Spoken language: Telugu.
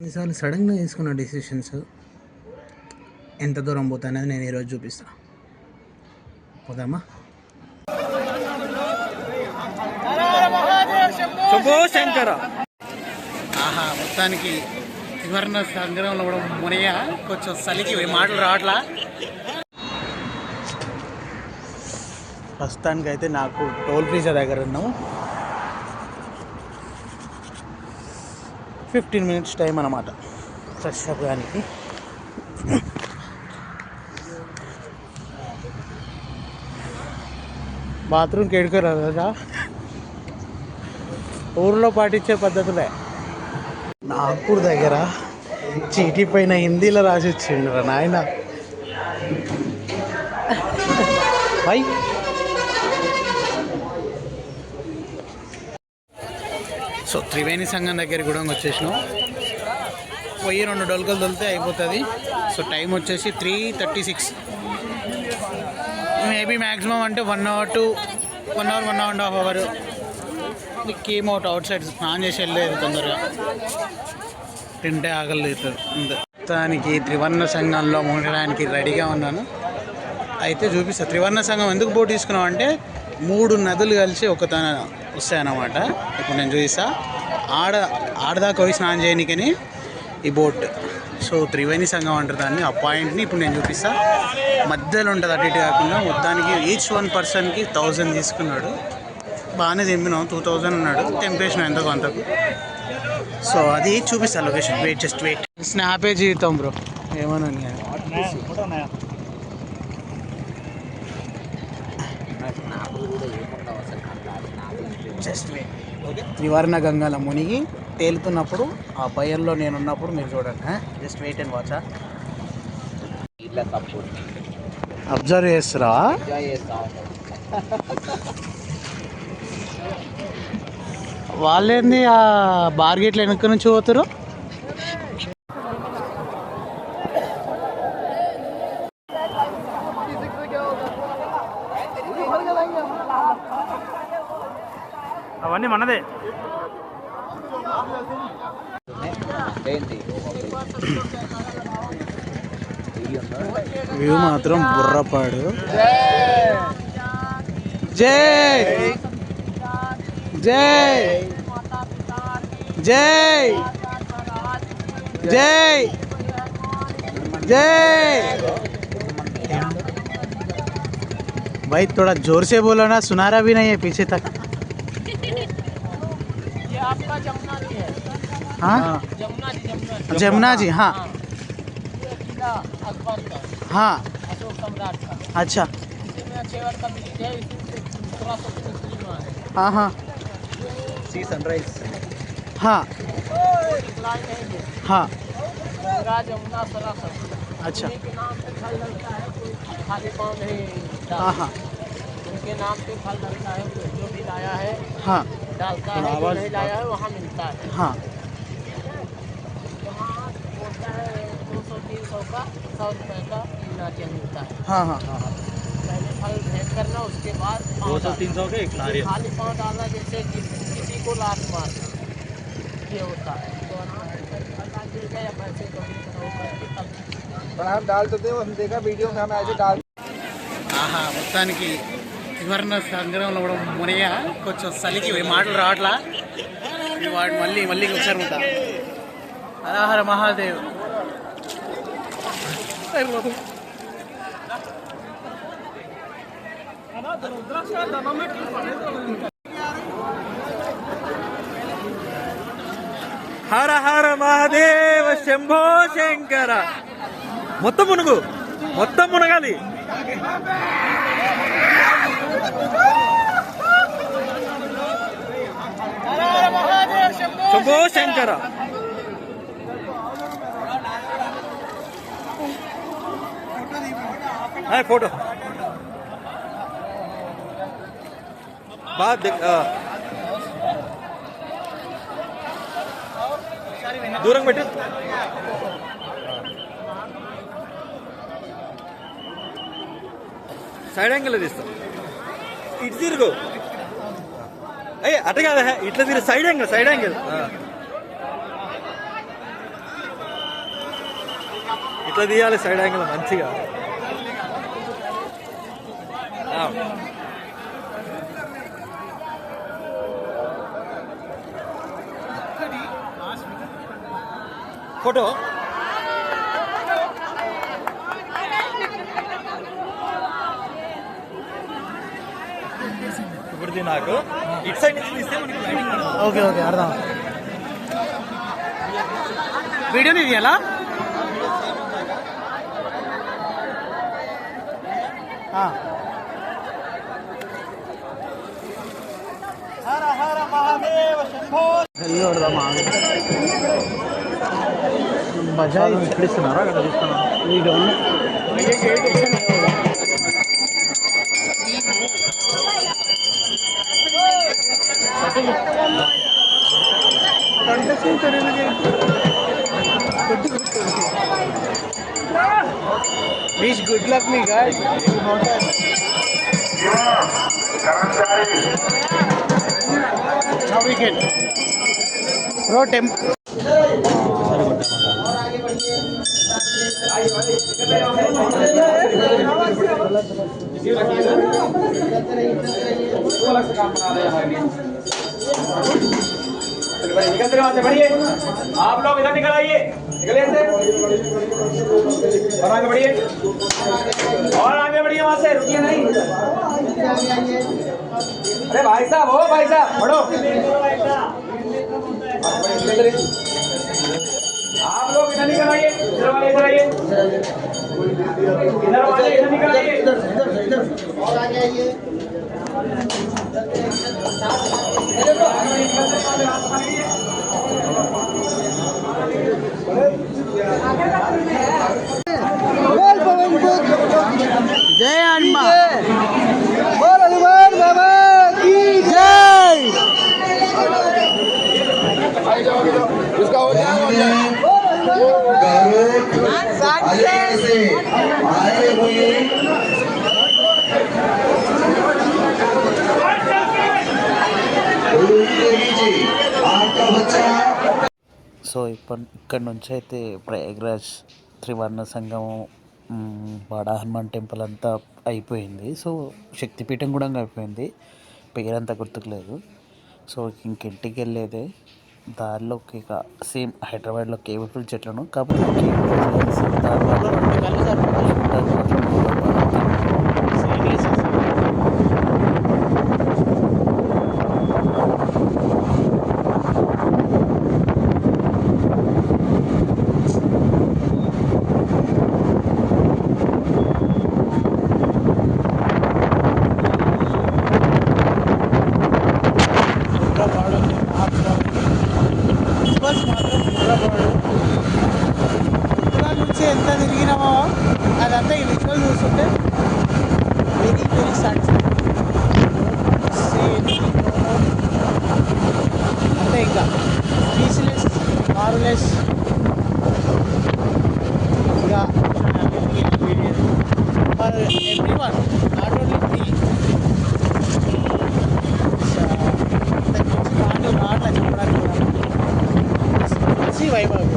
కొన్నిసార్లు సడన్గా తీసుకున్న డెసిషన్స్ ఎంత దూరం పోతా అనేది నేను ఈరోజు చూపిస్తా. పోదామా? శంభో శంకర. ఆహా, మొత్తానికి త్రివర్ణ సంగ్రహంలో కూడా మునయ్య కొంచెం చలికి మాటలు రావట్లా. ప్రస్తుతానికి అయితే నాకు టోల్ ప్లాజా దగ్గర ఉన్నాము. 15 minutes టైం అన్నమాట ఫ్రెష్ అప్ కానీ. బాత్రూమ్కి ఎడుకోరా కదా, ఊర్లో పాటించే పద్ధతులే. నాగపూర్ దగ్గర చీటీ పైన హిందీలో రాసి వచ్చిండ్రు నాయన. బై సో త్రివేణి సంఘం దగ్గర కూడా వచ్చేసినాం. పోయి 2 డొలకలు తొలితే అయిపోతుంది. సో టైం వచ్చేసి 3:36. మేబీ మ్యాక్సిమం అంటే 1 hour to 1 hour 1.5 hours came out out side. స్నానం చేసి వెళ్ళలేదు తొందరగా, తింటే ఆగలేదు. మొత్తానికి త్రివర్ణ సంఘంలో మునగడానికి రెడీగా ఉన్నాను. అయితే చూపిస్తా త్రివర్ణ సంఘం ఎందుకు బోట్ తీసుకున్నాం అంటే 3 నదులు కలిసి ఒకతన వస్తాయన్నమాట. ఇప్పుడు నేను చూపిస్తా. ఆడదాకా పోయి స్నానం చేయనికని ఈ బోట్. సో త్రివేణి సంఘం అంటారు దాన్ని. ఆ పాయింట్ని ఇప్పుడు నేను చూపిస్తా. మధ్యలో ఉంటుంది, అటు ఇటు కాకుండా. మొత్తానికి ఈచ్ 1 personకి 1000 తీసుకున్నాడు. బాగానే తెంపినాం. 2000 అన్నాడు, తెంపేసినాం ఎంతకు అంతకు. సో అది చూపిస్తా లొకేషన్. Just wait. స్నాపే జీవితం బ్రో, ఏమన్నా జస్ట్ వెయిట్. త్రివర్ణ గంగల మునిగి తేలుతున్నప్పుడు ఆ భయంలో నేనున్నప్పుడు మీరు చూడండి. Just wait and watch. Observe చేస్తురా? వాళ్ళేంది ఆ బార్గెట్లు వెనక నుంచి పోతారు. అవన్నీ మనదే. వ్యూ మాత్రం బుర్రపాడు. జై జై జై जय जय। भाई थोड़ा जोर से बोलो ना, सुना रहा भी नहीं है पीछे तक। ये आपका जमुना जी है। हाँ जमुना जी। हाँ अकबर का, हाँ अशोक सम्राट का। अच्छा इसमें छेवर का ब्रिज है, हाँ हाँ सी सनराइज। हाँ हाँ जमुना सरासर। अच्छा के नाम पे फल लगता है, कोई खाली पाँव नहीं डालता। हाँ हाँ उनके नाम पे फल लगता है, जो भी लाया है हाँ डालता है, जो नहीं लाया है वहाँ मिलता है। हाँ वहाँ बोलता है 200-300 का 100 रुपये का नाचिया मिलता है। हाँ हाँ हाँ पहले फल भेंट करना, उसके बाद 200-300 के एक नारियल। खाली पाँव डालना, जैसे किसी को लात मार ये होता है। तो या पैसे हम डालते थे, हम देखा वीडियो में, हम ऐसे डाल। ఆహా మొత్తానికి త్రివర్ణ సంగ్రహంలో కూడా మునయ్య కొంచెం చలికి మాటలు రావట్లా. వాడు మళ్ళీ మళ్ళీ ఒకసారి ఉంటా. హర మహాదేవ్. హర హర మహాదేవ శంభో శంకర. మొత్తం మునుగు, మొత్తం మునగాలి. శంభో శంకర. ఫోటో బాగా దూరం పెట్టు. సైడ్ యాంగిల్ తీస్తాం. ఇటు తిరుగు. అయ్యి అట్ట కాదా, ఇట్లా తిరుగు. Side angle, side angle. ఇట్లా తీయాలి సైడ్ యాంగిల్ మంచిగా. ఫోటో ఇప్పుడు నాకు ఇటు సైడ్ నుంచి తీస్తే మనకి లైటింగ్ ఉండదు. ఓకే ఓకే అర్థం. వీడియోని తీయాలా? హర హర మహాదేవ శంభో. బజాజ్ ఇక్కడ ఇస్తున్నారా అక్కడ తీసుకున్నారా? Video Wish good luck me guys. Now we can pro temp. आप लोग इधर निकल आइए, निकलिए से और आगे बढ़िए और आगे बढ़िए, वहां से रुकिए नहीं. अरे भाई साहब, हो भाई साहब बढ़ो. आप लोग इधर निकल आइए, इधर वाले इधर आइए, इधर वाले इधर निकल आइए, और आगे आइए. जय हनुमान, बोल हनुमान बाबा की जय. इसका हो जाए से आए हुए आपका बच्चा. సో ఇక్కడ నుంచి అయితే ప్రయాగ్రాజ్ త్రివర్ణ సంగమం వాడా హనుమాన్ టెంపుల్ అంతా అయిపోయింది. సో శక్తిపీఠం కూడా అయిపోయింది, పేరంతా గుర్తుకులేదు. సో ఇంటికి వెళ్ళేదే దారిలోకి ఇక సేమ్ హైదరాబాద్లో కేబుల్ చెట్లను, కాకపోతే నుంచి ఎంత తిరిగినామో అదంతా ఈ విజువల్ చూస్తుంటే వెరీ వెరీ సాటిస్ఫైడ్. అంతే ఇంకా పీస్లెస్ మార్వెలెస్. ఇంకా for everyone, not only me. మాటలు చెప్పడానికి మంచి వైభవం.